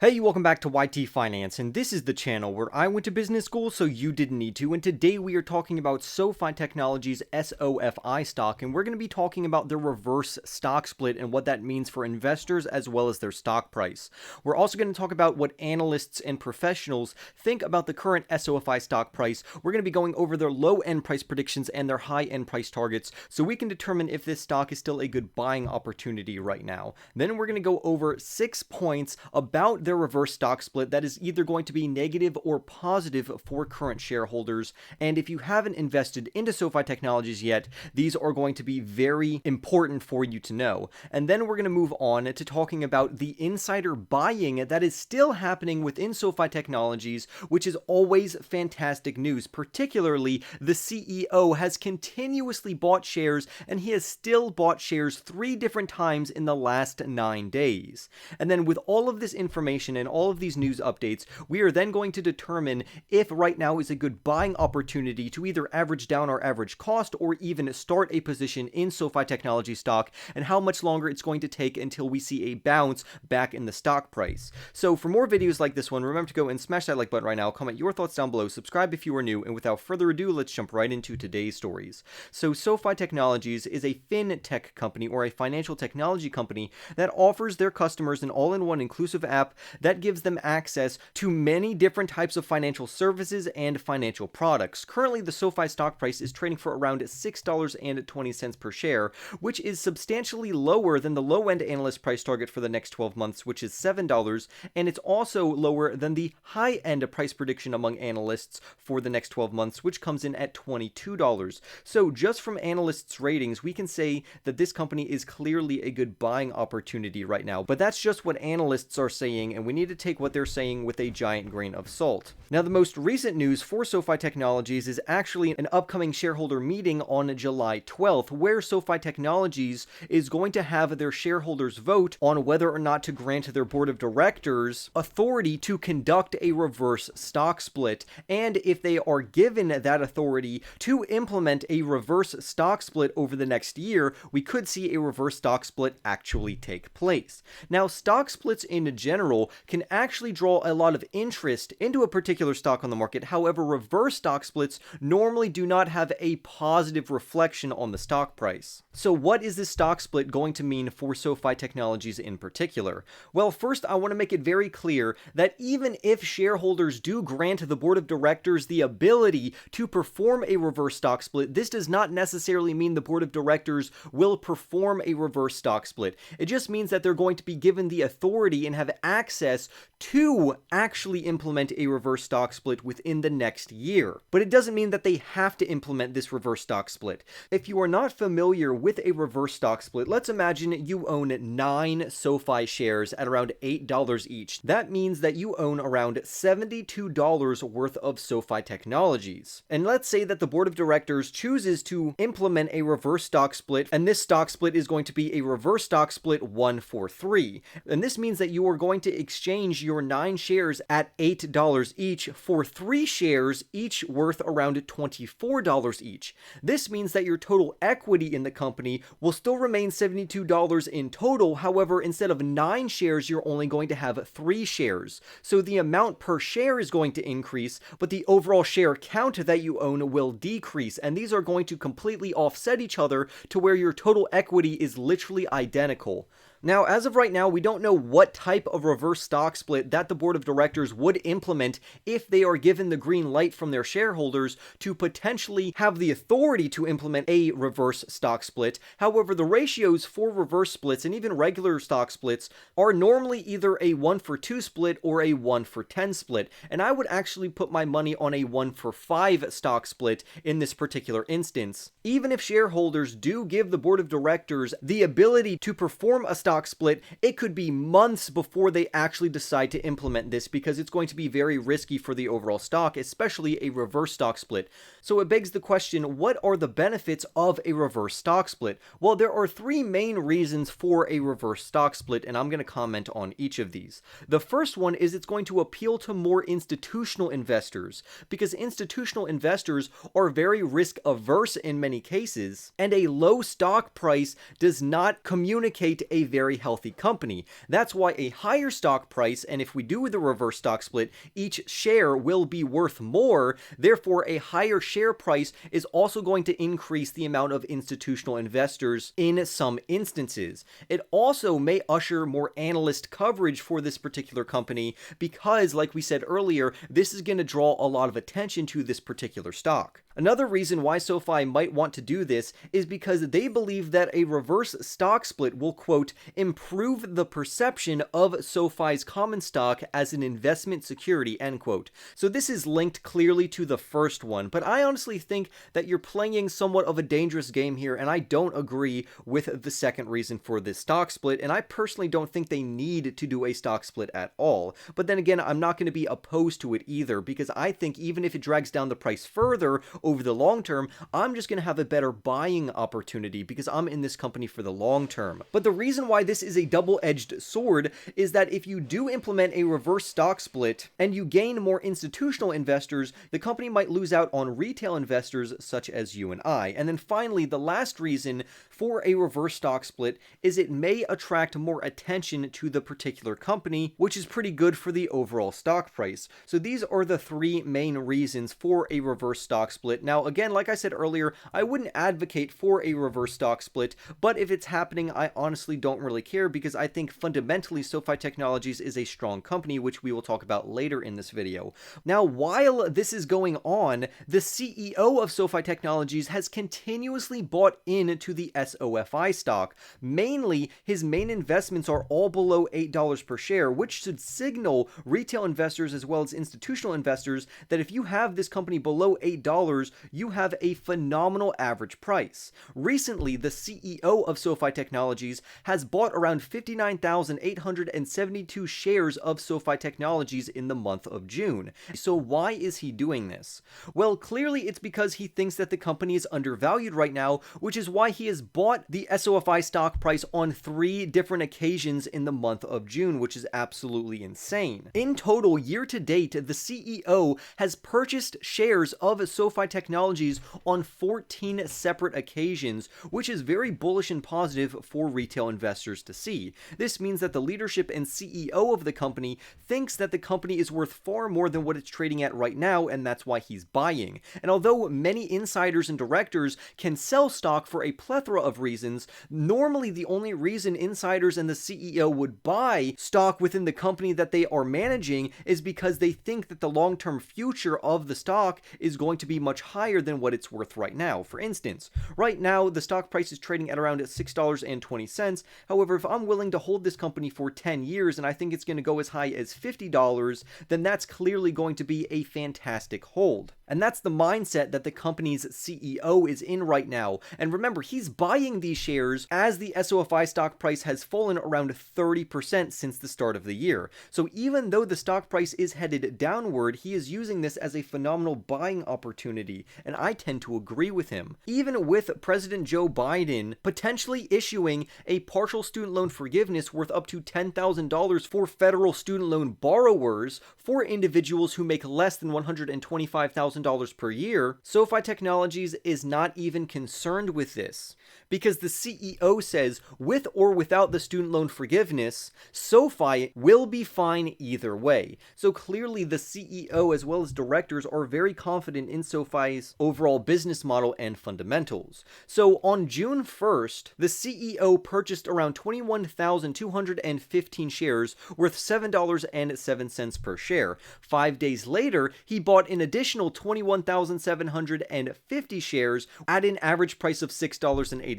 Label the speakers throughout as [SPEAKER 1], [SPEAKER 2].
[SPEAKER 1] Hey, welcome back to YT Finance, and this is the channel where I went to business school so you didn't need to, and today we are talking about SoFi Technologies' SOFI stock, and we're going to be talking about the reverse stock split and what that means for investors as well as their stock price. We're also going to talk about what analysts and professionals think about the current SOFI stock price. We're going to be going over their low-end price predictions and their high-end price targets so we can determine if this stock is still a good buying opportunity right now. Then we're going to go over 6 points about their reverse stock split that is either going to be negative or positive for current shareholders. And if you haven't invested into SoFi Technologies yet, these are going to be very important for you to know. And then we're going to move on to talking about the insider buying that is still happening within SoFi Technologies, which is always fantastic news. Particularly, the CEO has continuously bought shares, and he has still bought shares 3 different times in the last 9 days. And then with all of this information and all of these news updates, we are then going to determine if right now is a good buying opportunity to either average down our average cost or even start a position in SoFi Technology stock, and how much longer it's going to take until we see a bounce back in the stock price. So for more videos like this one, remember to go and smash that like button right now, comment your thoughts down below, subscribe if you are new, and without further ado, let's jump right into today's stories. So SoFi Technologies is a fintech company or a financial technology company that offers their customers an all-in-one inclusive app that gives them access to many different types of financial services and financial products. Currently, the SoFi stock price is trading for around $6.20 per share, which is substantially lower than the low-end analyst price target for the next 12 months, which is $7, and it's also lower than the high-end price prediction among analysts for the next 12 months, which comes in at $22. So just from analysts' ratings, we can say that this company is clearly a good buying opportunity right now, but that's just what analysts are saying, and we need to take what they're saying with a giant grain of salt. Now, the most recent news for SoFi Technologies is actually an upcoming shareholder meeting on July 12th, where SoFi Technologies is going to have their shareholders vote on whether or not to grant their board of directors authority to conduct a reverse stock split. And if they are given that authority to implement a reverse stock split over the next year, we could see a reverse stock split actually take place. Now, stock splits in general can actually draw a lot of interest into a particular stock on the market. However, reverse stock splits normally do not have a positive reflection on the stock price. So what is this stock split going to mean for SoFi Technologies in particular? Well, first, I want to make it very clear that even if shareholders do grant the board of directors the ability to perform a reverse stock split, this does not necessarily mean the board of directors will perform a reverse stock split. It just means that they're going to be given the authority and have access to actually implement a reverse stock split within the next year. But it doesn't mean that they have to implement this reverse stock split. If you are not familiar with a reverse stock split, let's imagine you own 9 SoFi shares at around $8 each. That means that you own around $72 worth of SoFi Technologies. And let's say that the board of directors chooses to implement a reverse stock split, and this stock split is going to be a reverse stock split 1-for-3. And this means that you are going to exchange your 9 shares at $8 each for 3 shares, each worth around $24 each. This means that your total equity in the company will still remain $72 in total. However, instead of 9 shares, you're only going to have 3 shares. So the amount per share is going to increase, but the overall share count that you own will decrease. And these are going to completely offset each other to where your total equity is literally identical. Now, as of right now, we don't know what type of reverse stock split that the board of directors would implement if they are given the green light from their shareholders to potentially have the authority to implement a reverse stock split. However, the ratios for reverse splits and even regular stock splits are normally either a 1-for-2 split or a 1-for-10 split. And I would actually put my money on a 1-for-5 stock split in this particular instance. Even if shareholders do give the board of directors the ability to perform a stock split, it could be months before they actually decide to implement this, because it's going to be very risky for the overall stock, especially a reverse stock split. So it begs the question, what are the benefits of a reverse stock split? Well, there are 3 main reasons for a reverse stock split, and I'm going to comment on each of these. The first one is it's going to appeal to more institutional investors, because institutional investors are very risk averse in many cases, and a low stock price does not communicate a very very healthy company. That's why a higher stock price, and if we do the reverse stock split, each share will be worth more. Therefore, a higher share price is also going to increase the amount of institutional investors in some instances. It also may usher more analyst coverage for this particular company because, like we said earlier, this is going to draw a lot of attention to this particular stock. Another reason why SoFi might want to do this is because they believe that a reverse stock split will, quote, improve the perception of SoFi's common stock as an investment security, end quote. So this is linked clearly to the first one, but I honestly think that you're playing somewhat of a dangerous game here, and I don't agree with the second reason for this stock split, and I personally don't think they need to do a stock split at all. But then again, I'm not going to be opposed to it either, because I think even if it drags down the price further over the long term, I'm just going to have a better buying opportunity because I'm in this company for the long term. But the reason why this is a double-edged sword is that if you do implement a reverse stock split and you gain more institutional investors, the company might lose out on retail investors such as you and I. And then finally, the last reason for a reverse stock split is it may attract more attention to the particular company, which is pretty good for the overall stock price. So these are the three main reasons for a reverse stock split. Now, again, like I said earlier, I wouldn't advocate for a reverse stock split, but if it's happening, I honestly don't really care because I think fundamentally SoFi Technologies is a strong company, which we will talk about later in this video. Now, while this is going on, the CEO of SoFi Technologies has continuously bought into the SOFI stock. Mainly, his main investments are all below $8 per share, which should signal retail investors as well as institutional investors that if you have this company below $8, you have a phenomenal average price. Recently, the CEO of SoFi Technologies has bought around 59,872 shares of SoFi Technologies in the month of June. So why is he doing this? Well, clearly it's because he thinks that the company is undervalued right now, which is why he has bought the SOFI stock price on 3 different occasions in the month of June, which is absolutely insane. In total, year to date, the CEO has purchased shares of SoFi Technologies on 14 separate occasions, which is very bullish and positive for retail investors to see. This means that the leadership and CEO of the company thinks that the company is worth far more than what it's trading at right now, and that's why he's buying. And although many insiders and directors can sell stock for a plethora of reasons, normally the only reason insiders and the CEO would buy stock within the company that they are managing is because they think that the long-term future of the stock is going to be much higher than what it's worth right now. For instance, right now the stock price is trading at around $6.20. However, if I'm willing to hold this company for 10 years and I think it's going to go as high as $50, then that's clearly going to be a fantastic hold. And that's the mindset that the company's CEO is in right now. And remember, he's buying these shares as the SOFI stock price has fallen around 30% since the start of the year. So even though the stock price is headed downward, he is using this as a phenomenal buying opportunity, and I tend to agree with him. Even with President Joe Biden potentially issuing a partial student loan forgiveness worth up to $10,000 for federal student loan borrowers for individuals who make less than $125,000 per year, SoFi Technologies is not even concerned with this. Because the CEO says, with or without the student loan forgiveness, SoFi will be fine either way. So clearly the CEO as well as directors are very confident in SoFi's overall business model and fundamentals. So on June 1st, the CEO purchased around 21,215 shares worth $7.07 per share. 5 days later, he bought an additional 21,750 shares at an average price of $6.89.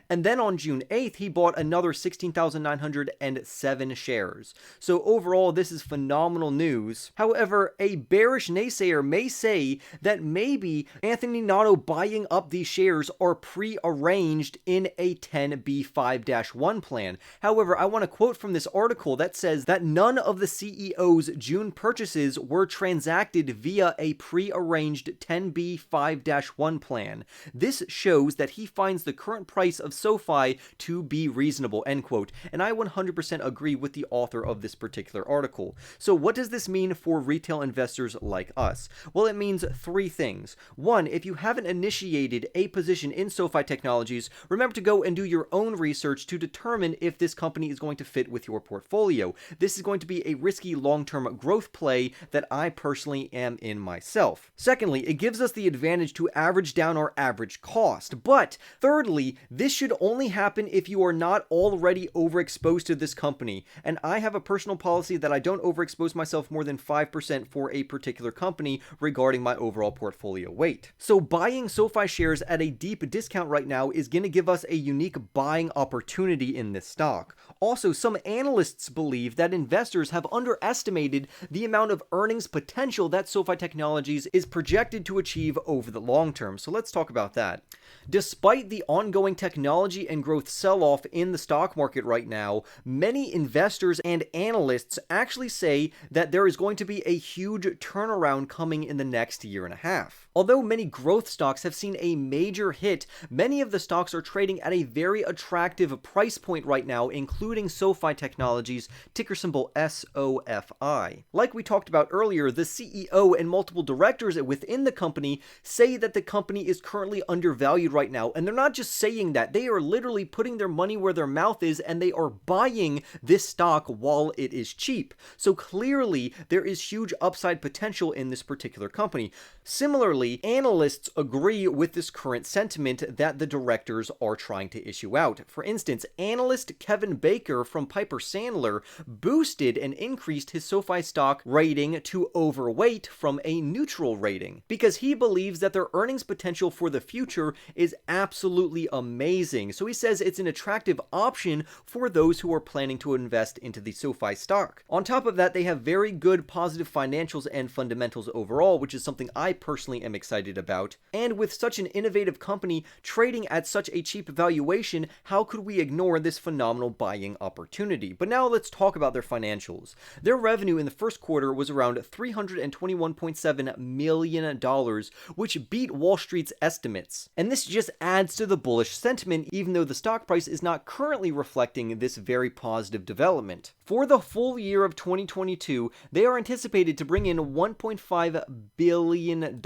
[SPEAKER 1] And then on June 8th, he bought another 16,907 shares. So overall, this is phenomenal news. However, a bearish naysayer may say that maybe Anthony Nato buying up these shares are pre-arranged in a 10b5-1 plan. However, I want to quote from this article that says that none of the CEO's June purchases were transacted via a pre-arranged 10b5-1 plan. This shows that he finds finds the current price of SoFi to be reasonable, end quote. And I 100% agree with the author of this particular article. So what does this mean for retail investors like us? Well, it means three things. One, if you haven't initiated a position in SoFi Technologies, remember to go and do your own research to determine if this company is going to fit with your portfolio. This is going to be a risky long-term growth play that I personally am in myself. Secondly, it gives us the advantage to average down our average cost. But thirdly, this should only happen if you are not already overexposed to this company. And I have a personal policy that I don't overexpose myself more than 5% for a particular company regarding my overall portfolio weight. So buying SoFi shares at a deep discount right now is going to give us a unique buying opportunity in this stock. Also, some analysts believe that investors have underestimated the amount of earnings potential that SoFi Technologies is projected to achieve over the long term. So let's talk about that. Despite the ongoing technology and growth sell-off in the stock market right now, many investors and analysts actually say that there is going to be a huge turnaround coming in the next year and a half. Although many growth stocks have seen a major hit, many of the stocks are trading at a very attractive price point right now, including SoFi Technologies, ticker symbol SOFI. Like we talked about earlier, the CEO and multiple directors within the company say that the company is currently undervalued right now, and they're not just saying that, they are literally putting their money where their mouth is, and they are buying this stock while it is cheap. So clearly, there is huge upside potential in this particular company. Similarly, analysts agree with this current sentiment that the directors are trying to issue out. For instance, analyst Kevin Baker from Piper Sandler boosted and increased his SoFi stock rating to overweight from a neutral rating because he believes that their earnings potential for the future is absolutely amazing. So he says it's an attractive option for those who are planning to invest into the SoFi stock. On top of that, they have very good positive financials and fundamentals overall, which is something I personally am excited about. And with such an innovative company trading at such a cheap valuation, how could we ignore this phenomenal buying opportunity? But now let's talk about their financials. Their revenue in the first quarter was around $321.7 million, which beat Wall Street's estimates. And this just adds to the bullish sentiment, even though the stock price is not currently reflecting this very positive development. For the full year of 2022, they are anticipated to bring in $1.5 billion,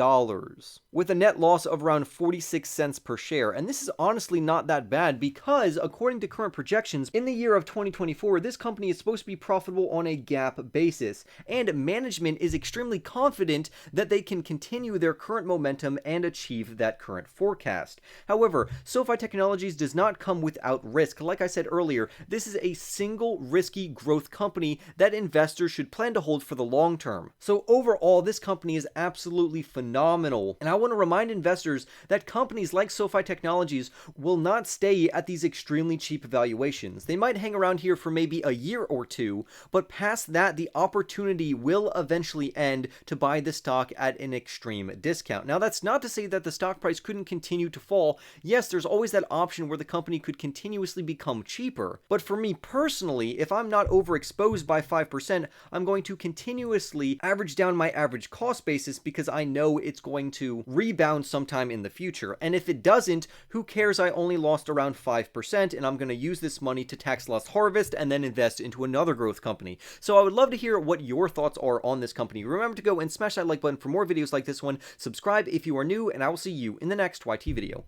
[SPEAKER 1] with a net loss of around 46 cents per share. And this is honestly not that bad because, according to current projections, in the year of 2024, this company is supposed to be profitable on a GAAP basis, and management is extremely confident that they can continue their current momentum and achieve that current forecast. However, SoFi Technologies does not come without risk. Like I said earlier, this is a single risky growth company that investors should plan to hold for the long term. So overall, this company is absolutely phenomenal. And I want to remind investors that companies like SoFi Technologies will not stay at these extremely cheap valuations. They might hang around here for maybe a year or two, but past that, the opportunity will eventually end to buy the stock at an extreme discount. Now, that's not to say that the stock price couldn't continue to fall. Yes, there's always that option where the company could continuously become cheaper. But for me personally, if I'm not overexposed by 5%, I'm going to continuously average down my average cost basis because I know it's going to rebound sometime in the future. And if it doesn't, who cares? I only lost around 5%, and I'm going to use this money to tax loss harvest and then invest into another growth company. So I would love to hear what your thoughts are on this company. Remember to go and smash that like button for more videos like this one. Subscribe if you are new, and I will see you in the next YT video.